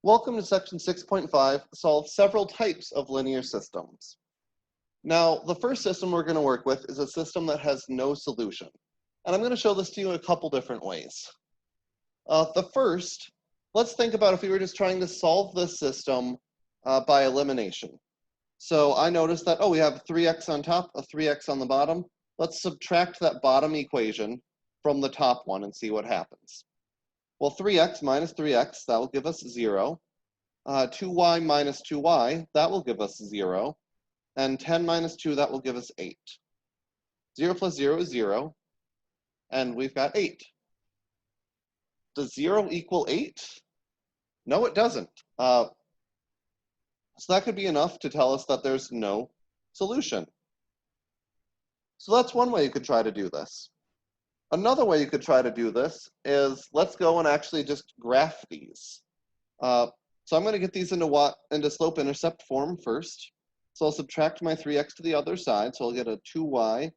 Welcome to section 6.5, solve several types of linear systems. Now, the first system we're going to work with is a system that has no solution. And I'm going to show this to you in a couple different ways. The first, let's think about if we were just trying to solve this system by elimination. So I noticed that, we have 3x on top, a 3x on the bottom. Let's subtract that bottom equation from the top one and see what happens. Well, 3x minus 3x, that will give us 0. 2y minus 2y, that will give us 0. And 10 minus 2, that will give us 8. 0 plus 0 is 0. And we've got 8. Does 0 equal 8? No, it doesn't. So that could be enough to tell us that there's no solution. So that's one way you could try to do this. Another way you could try to do this is, let's go and actually just graph these. So I'm going to get these into slope-intercept form first. So I'll subtract my 3x to the other side. So I'll get a 2y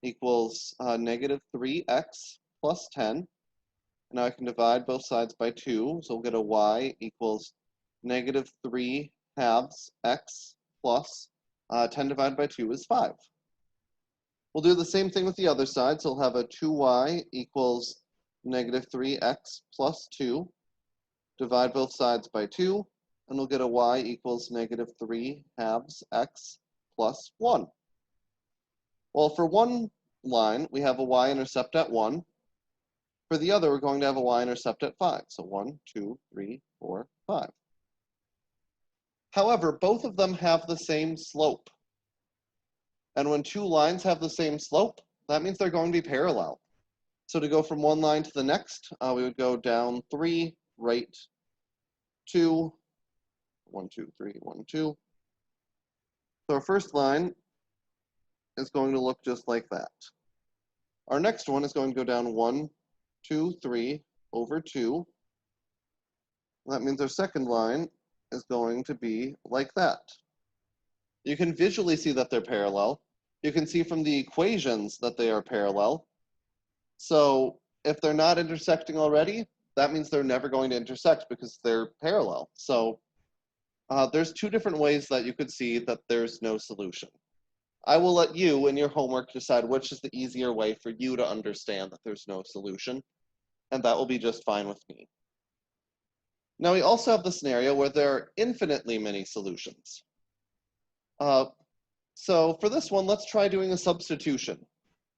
equals negative 3x plus 10. Now I can divide both sides by 2. So we'll get a y equals negative 3 halves x plus 10 divided by 2 is 5. We'll do the same thing with the other side. So we'll have a 2y equals negative 3x plus 2. Divide both sides by 2. And we'll get a y equals negative 3 halves x plus 1. Well, for one line, we have a y-intercept at 1. For the other, we're going to have a y-intercept at 5. So 1, 2, 3, 4, 5. However, both of them have the same slope. And when two lines have the same slope, that means they're going to be parallel. So to go from one line to the next, we would go down 3, right 2, 1, 2, 3, 1, 2. So our first line is going to look just like that. Our next one is going to go down 1, 2, 3 over 2. That means our second line is going to be like that. You can visually see that they're parallel. You can see from the equations that they are parallel. So if they're not intersecting already, that means they're never going to intersect because they're parallel. So there's two different ways that you could see that there's no solution. I will let you, in your homework, decide which is the easier way for you to understand that there's no solution, and that will be just fine with me. Now, we also have the scenario where there are infinitely many solutions. So for this one, let's try doing a substitution.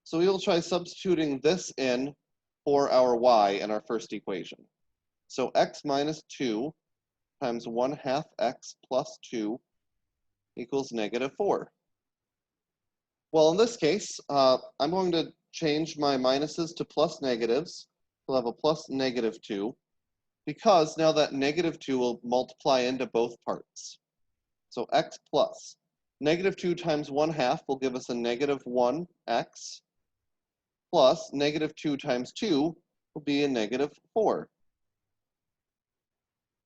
So we will try substituting this in for our y in our first equation. So x minus 2 times 1/2 x plus 2 equals negative 4. Well, in this case, I'm going to change my minuses to plus negatives. We'll have a plus negative 2, because now that negative 2 will multiply into both parts. So x plus negative 2 times 1/2 will give us a negative 1x, plus negative 2 times 2 will be a negative 4.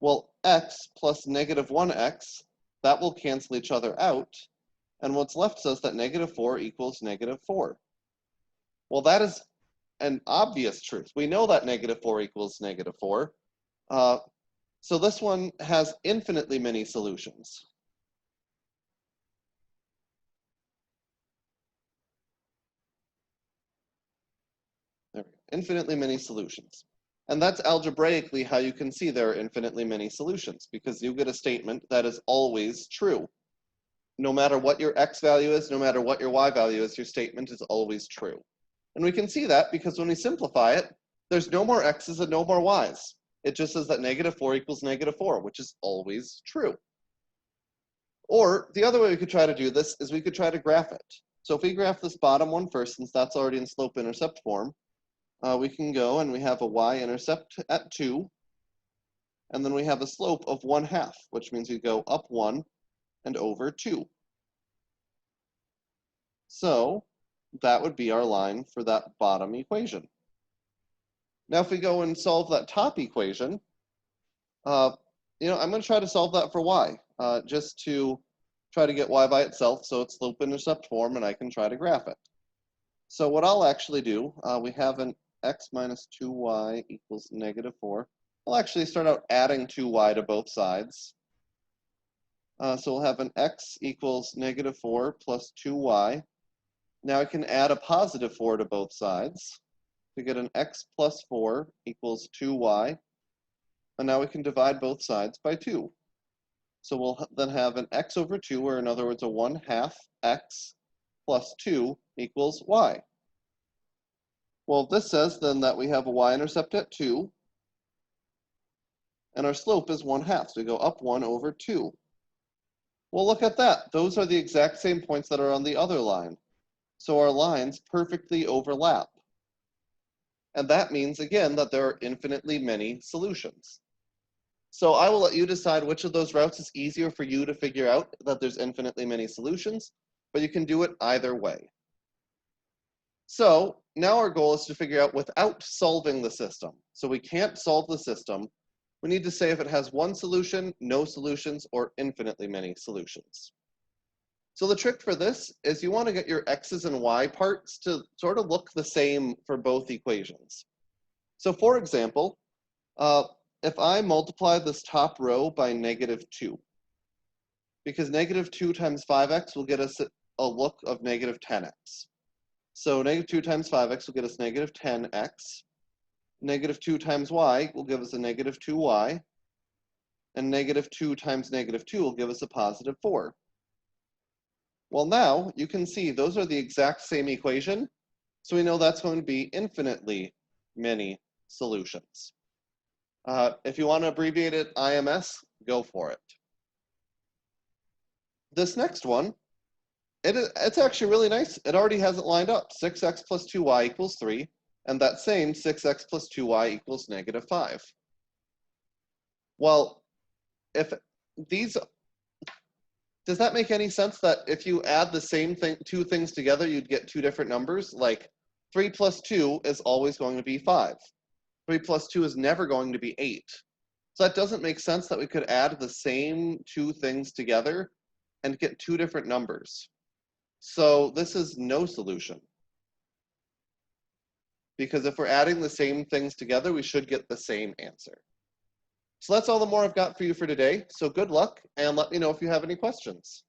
Well, x plus negative 1x, that will cancel each other out, and what's left says that negative 4 equals negative 4. Well, that is an obvious truth. We know that negative 4 equals negative 4. So this one has infinitely many solutions. There we go. Infinitely many solutions. And that's algebraically how you can see there are infinitely many solutions, because you get a statement that is always true. No matter what your x value is, no matter what your y value is, your statement is always true. And we can see that because when we simplify it, there's no more x's and no more y's. It just says that negative 4 equals negative 4, which is always true. Or the other way we could try to do this is we could try to graph it. So if we graph this bottom one first, since that's already in slope-intercept form, we can go and we have a y-intercept at 2, and then we have a slope of 1/2, which means we go up 1 and over 2. So that would be our line for that bottom equation. Now if we go and solve that top equation, I'm going to try to solve that for y, just to try to get y by itself so it's slope-intercept form and I can try to graph it. So what I'll actually do, we have an x minus 2y equals negative 4. We'll actually start out adding 2y to both sides. So we'll have an x equals -4 plus 2y. Now I can add a positive 4 to both sides to get an x plus 4 equals 2y. And now we can divide both sides by 2. So we'll then have an x over 2, or in other words, a 1/2 x plus 2 equals y. Well, this says then that we have a y-intercept at 2, and our slope is 1/2, so we go up 1 over 2. Well, look at that. Those are the exact same points that are on the other line. So our lines perfectly overlap. And that means, again, that there are infinitely many solutions. So I will let you decide which of those routes is easier for you to figure out that there's infinitely many solutions, but you can do it either way. So now our goal is to figure out without solving the system. So we can't solve the system. We need to say if it has one solution, no solutions, or infinitely many solutions. So the trick for this is you want to get your x's and y parts to sort of look the same for both equations. So for example, if I multiply this top row by -2, because -2 times 5x will get us a look of -10x. So -2 times 5x will get us -10x. -2 times y will give us a -2y. And -2 times -2 will give us a +4. Well, now you can see those are the exact same equation. So we know that's going to be infinitely many solutions. If you want to abbreviate it IMS, go for it. This next one, it's actually really nice. It already has it lined up. 6x plus 2y equals 3. And that same 6x plus 2y equals -5. Well, if these, does that make any sense that if you add the same thing, two things together, you'd get two different numbers? Like 3 plus 2 is always going to be 5. 3 plus 2 is never going to be 8. So that doesn't make sense that we could add the same two things together and get two different numbers. So this is no solution. Because if we're adding the same things together, we should get the same answer. So that's all the more I've got for you for today. So good luck, and let me know if you have any questions.